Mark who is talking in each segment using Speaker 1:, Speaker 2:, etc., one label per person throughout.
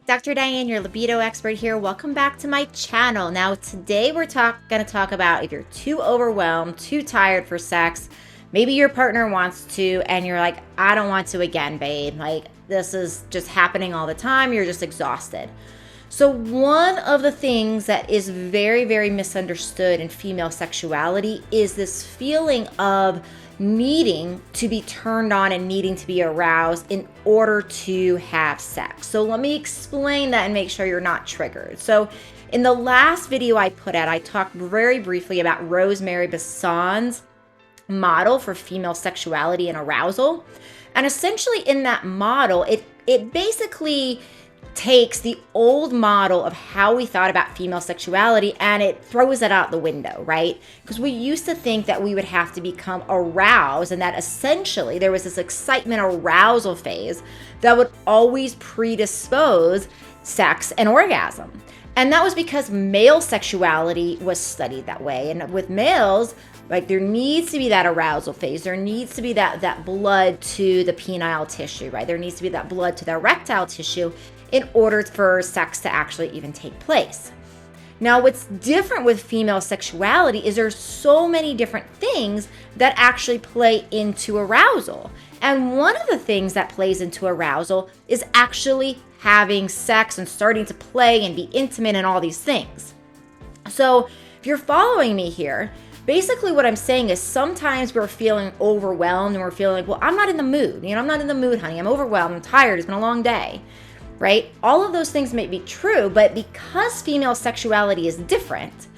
Speaker 1: Dr. Diane, your libido expert here. Welcome back to my channel. Now, today we're going to talk about if you're too overwhelmed, too tired for sex, maybe your partner wants to, and you're like, I don't want to again, babe. Like, this is just happening all the time. You're just exhausted. So one of the things that is very, very misunderstood in female sexuality is this feeling of needing to be turned on and needing to be aroused in order to have sex. So let me explain that and make sure you're not triggered. So in the last video I put out, I talked very briefly about Rosemary Bassan's model for female sexuality and arousal. And essentially in that model, it basically takes the old model of how we thought about female sexuality and it throws it out the window, right? Because we used to think that we would have to become aroused and that essentially there was this excitement arousal phase that would always predispose sex and orgasm. And that was because male sexuality was studied that way. And with males, like, there needs to be that arousal phase. There needs to be that blood to the penile tissue, right? There needs to be that blood to the erectile tissue in order for sex to actually even take place. Now, what's different with female sexuality is there's so many different things that actually play into arousal. And one of the things that plays into arousal is actually having sex and starting to play and be intimate and all these things. So if you're following me here, basically what I'm saying is sometimes we're feeling overwhelmed and we're feeling like, well, I'm not in the mood. I'm not in the mood, honey. I'm overwhelmed. I'm tired. It's been a long day. Right? All of those things may be true, but because female sexuality is different,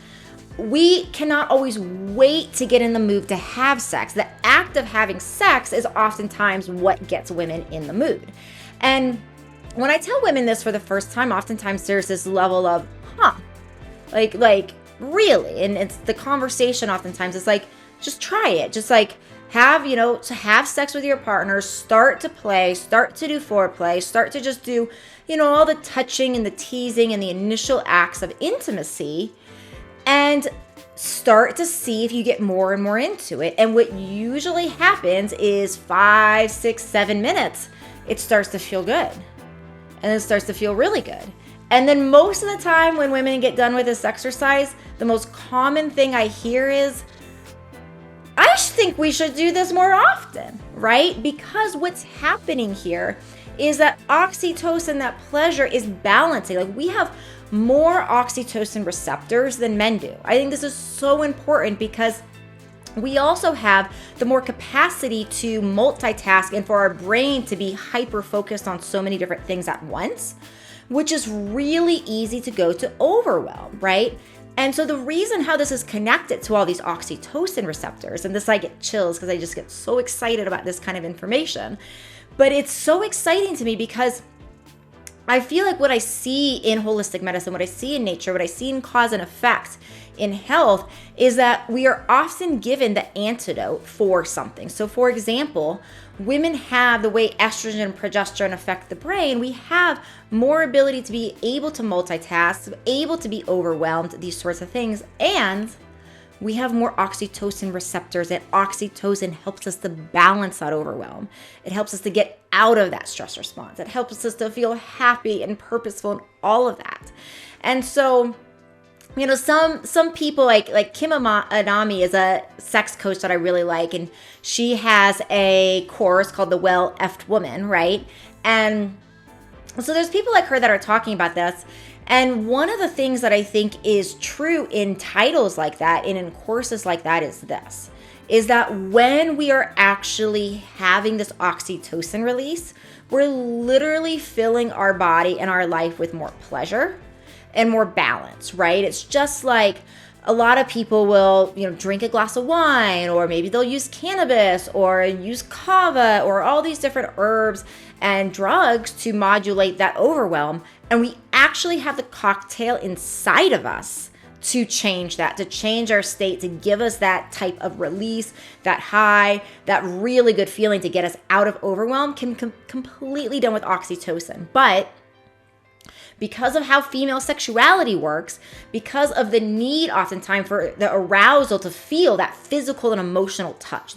Speaker 1: we cannot always wait to get in the mood to have sex. The act of having sex is oftentimes what gets women in the mood. And when I tell women this for the first time, oftentimes there's this level of, like really? And it's the conversation oftentimes, it's like, just try it. Just like, to have sex with your partner, start to play, start to do foreplay, start to just do, all the touching and the teasing and the initial acts of intimacy, and start to see if you get more and more into it. And what usually happens is 5, 6, 7 minutes, it starts to feel good. And it starts to feel really good. And then most of the time when women get done with this exercise, the most common thing I hear is, I think we should do this more often, right? Because what's happening here is that oxytocin, that pleasure, is balancing. Like, we have more oxytocin receptors than men do. I think this is so important because we also have the more capacity to multitask and for our brain to be hyper-focused on so many different things at once, which is really easy to go to overwhelm, right? And so the reason how this is connected to all these oxytocin receptors, and this I get chills because I just get so excited about this kind of information, but it's so exciting to me because I feel like what I see in holistic medicine, what I see in nature, what I see in cause and effect in health is that we are often given the antidote for something. So for example, women have the way estrogen and progesterone affect the brain. We have more ability to be able to multitask, able to be overwhelmed, these sorts of things. And we have more oxytocin receptors, and oxytocin helps us to balance that overwhelm. It helps us to get out of that stress response. It helps us to feel happy and purposeful and all of that. And so, some people like Kim Anami is a sex coach that I really like, and she has a course called The Well Effed Woman, right? And so there's people like her that are talking about this. And one of the things that I think is true in titles like that and in courses like that is that when we are actually having this oxytocin release, we're literally filling our body and our life with more pleasure and more balance, right? It's just like a lot of people will, drink a glass of wine, or maybe they'll use cannabis or use kava or all these different herbs and drugs to modulate that overwhelm. And we actually have the cocktail inside of us to change that, to change our state, to give us that type of release, that high, that really good feeling to get us out of overwhelm, can completely done with oxytocin. But because of how female sexuality works, because of the need oftentimes for the arousal to feel that physical and emotional touch,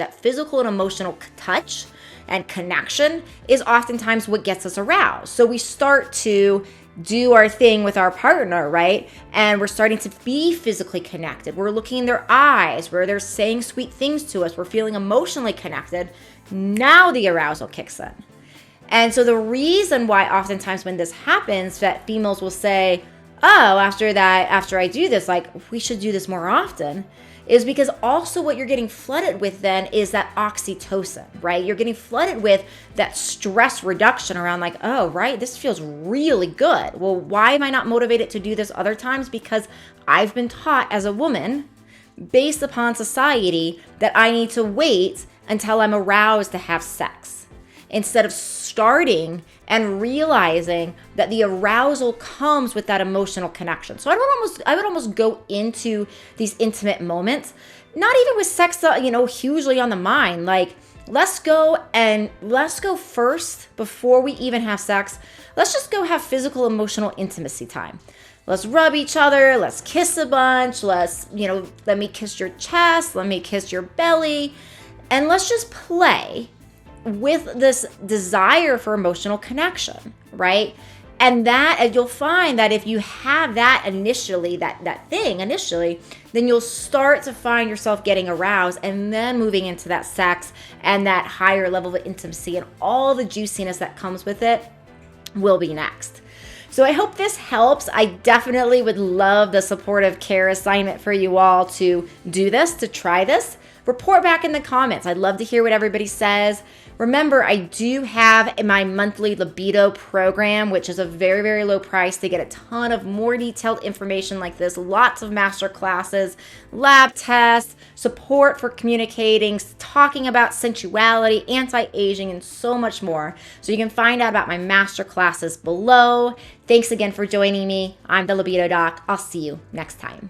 Speaker 1: and connection is oftentimes what gets us aroused. So we start to do our thing with our partner, right? And we're starting to be physically connected. We're looking in their eyes, where they're saying sweet things to us. We're feeling emotionally connected. Now the arousal kicks in. And so the reason why oftentimes when this happens, that females will say, oh, after I do this, like, we should do this more often, is because also what you're getting flooded with then is that oxytocin, right? You're getting flooded with that stress reduction around like, oh, right, this feels really good. Well, why am I not motivated to do this other times? Because I've been taught as a woman, based upon society, that I need to wait until I'm aroused to have sex, instead of starting and realizing that the arousal comes with that emotional connection. So I would almost go into these intimate moments, not even with sex, hugely on the mind. Like, let's go first before we even have sex. Let's just go have physical, emotional intimacy time. Let's rub each other. Let's kiss a bunch. Let me kiss your chest. Let me kiss your belly. And let's just play with this desire for emotional connection, right? And you'll find that if you have that initially, that thing initially, then you'll start to find yourself getting aroused and then moving into that sex and that higher level of intimacy, and all the juiciness that comes with it will be next. So I hope this helps. I definitely would love the supportive care assignment for you all to do this, to try this. Report back in the comments. I'd love to hear what everybody says. Remember, I do have my monthly Libido program, which is a very, very low price to get a ton of more detailed information like this, lots of master classes, lab tests, support for communicating, talking about sensuality, anti-aging, and so much more. So you can find out about my master classes below. Thanks again for joining me. I'm the Libido Doc. I'll see you next time.